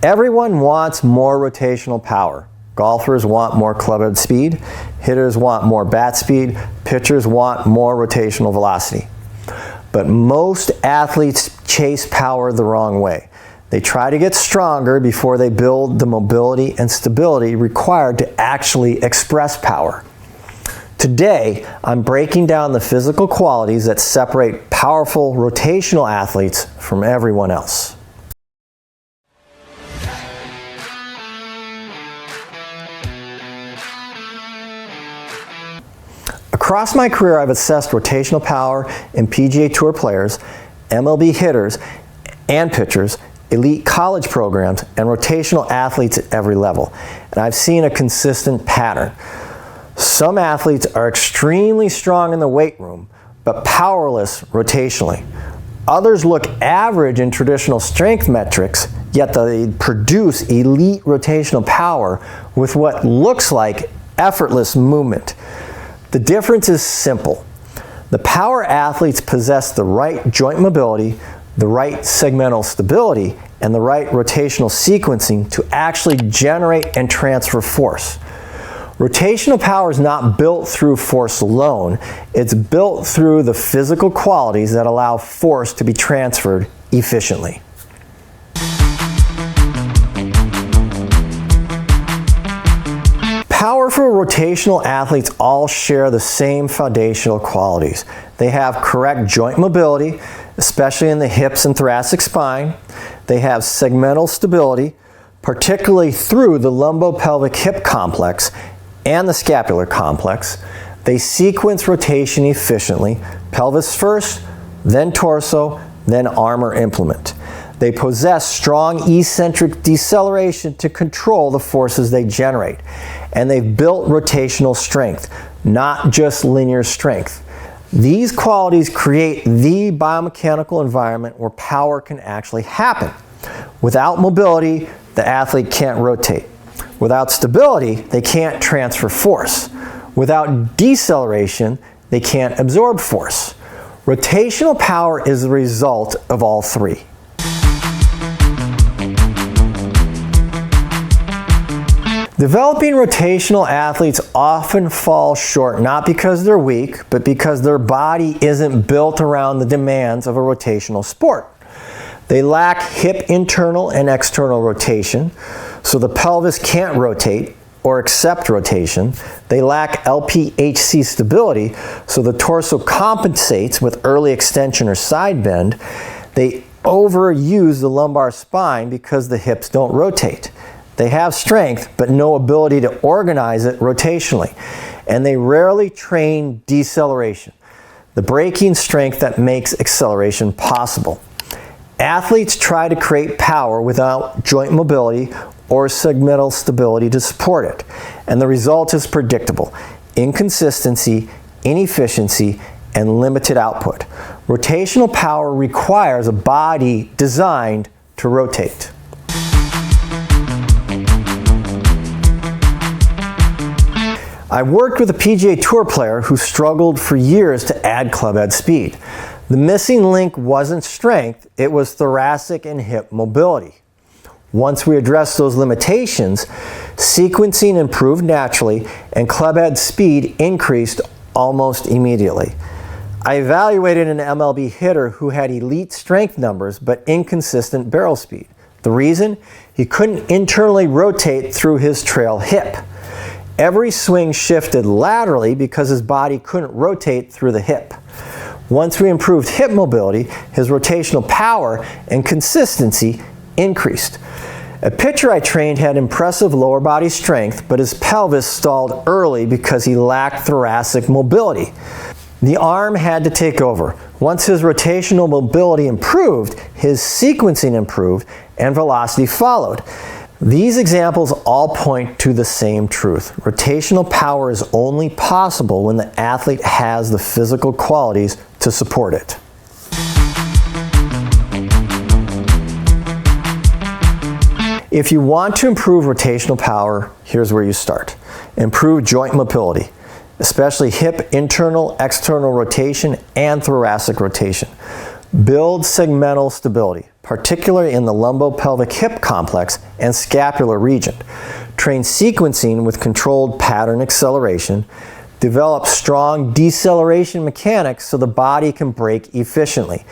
Everyone wants more rotational power. Golfers want more clubhead speed, hitters want more bat speed, pitchers want more rotational velocity. But most athletes chase power the wrong way. They try to get stronger before they build the mobility and stability required to actually express power. Today, I'm breaking down the physical qualities that separate powerful rotational athletes from everyone else. Across my career, I've assessed rotational power in PGA Tour players, MLB hitters and pitchers, elite college programs, and rotational athletes at every level. And I've seen a consistent pattern. Some athletes are extremely strong in the weight room, but powerless rotationally. Others look average in traditional strength metrics, yet they produce elite rotational power with what looks like effortless movement. The difference is simple. The power athletes possess the right joint mobility, the right segmental stability, and the right rotational sequencing to actually generate and transfer force. Rotational power is not built through force alone. It's built through the physical qualities that allow force to be transferred efficiently. Powerful rotational athletes all share the same foundational qualities. They have correct joint mobility, especially in the hips and thoracic spine. They have segmental stability, particularly through the lumbo-pelvic-hip complex and the scapular complex. They sequence rotation efficiently, pelvis first, then torso, then arm or implement. They possess strong eccentric deceleration to control the forces they generate. And they've built rotational strength, not just linear strength. These qualities create the biomechanical environment where power can actually happen. Without mobility, the athlete can't rotate. Without stability, they can't transfer force. Without deceleration, they can't absorb force. Rotational power is the result of all three. Developing rotational athletes often fall short not because they're weak, but because their body isn't built around the demands of a rotational sport. They lack hip internal and external rotation, so the pelvis can't rotate or accept rotation. They lack LPHC stability, so the torso compensates with early extension or side bend. They overuse the lumbar spine because the hips don't rotate. They have strength, but no ability to organize it rotationally. And they rarely train deceleration, the braking strength that makes acceleration possible. Athletes try to create power without joint mobility or segmental stability to support it. And the result is predictable: inconsistency, inefficiency, and limited output. Rotational power requires a body designed to rotate. I worked with a PGA Tour player who struggled for years to add clubhead speed. The missing link wasn't strength, it was thoracic and hip mobility. Once we addressed those limitations, sequencing improved naturally and clubhead speed increased almost immediately. I evaluated an MLB hitter who had elite strength numbers but inconsistent barrel speed. The reason? He couldn't internally rotate through his trail hip. Every swing shifted laterally because his body couldn't rotate through the hip. Once we improved hip mobility, his rotational power and consistency increased. A pitcher I trained had impressive lower body strength, but his pelvis stalled early because he lacked thoracic mobility. The arm had to take over. Once his rotational mobility improved, his sequencing improved, and velocity followed. These examples all point to the same truth. Rotational power is only possible when the athlete has the physical qualities to support it. If you want to improve rotational power, here's where you start. Improve joint mobility, especially hip internal, external rotation, and thoracic rotation. Build segmental stability. particularly in the lumbo-pelvic-hip complex and scapular region. Train sequencing with controlled pattern acceleration. Develop strong deceleration mechanics so the body can brake efficiently.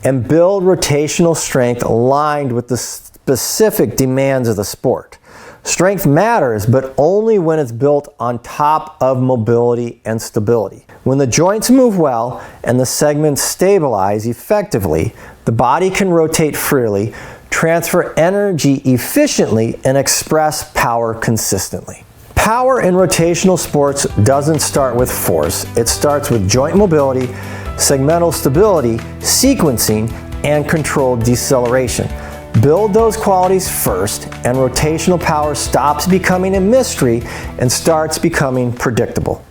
And build rotational strength aligned with the specific demands of the sport. Strength matters, but only when it's built on top of mobility and stability. When the joints move well and the segments stabilize effectively, the body can rotate freely, transfer energy efficiently, and express power consistently. Power in rotational sports doesn't start with force. It starts with joint mobility, segmental stability, sequencing, and controlled deceleration. Build those qualities first, and rotational power stops becoming a mystery and starts becoming predictable.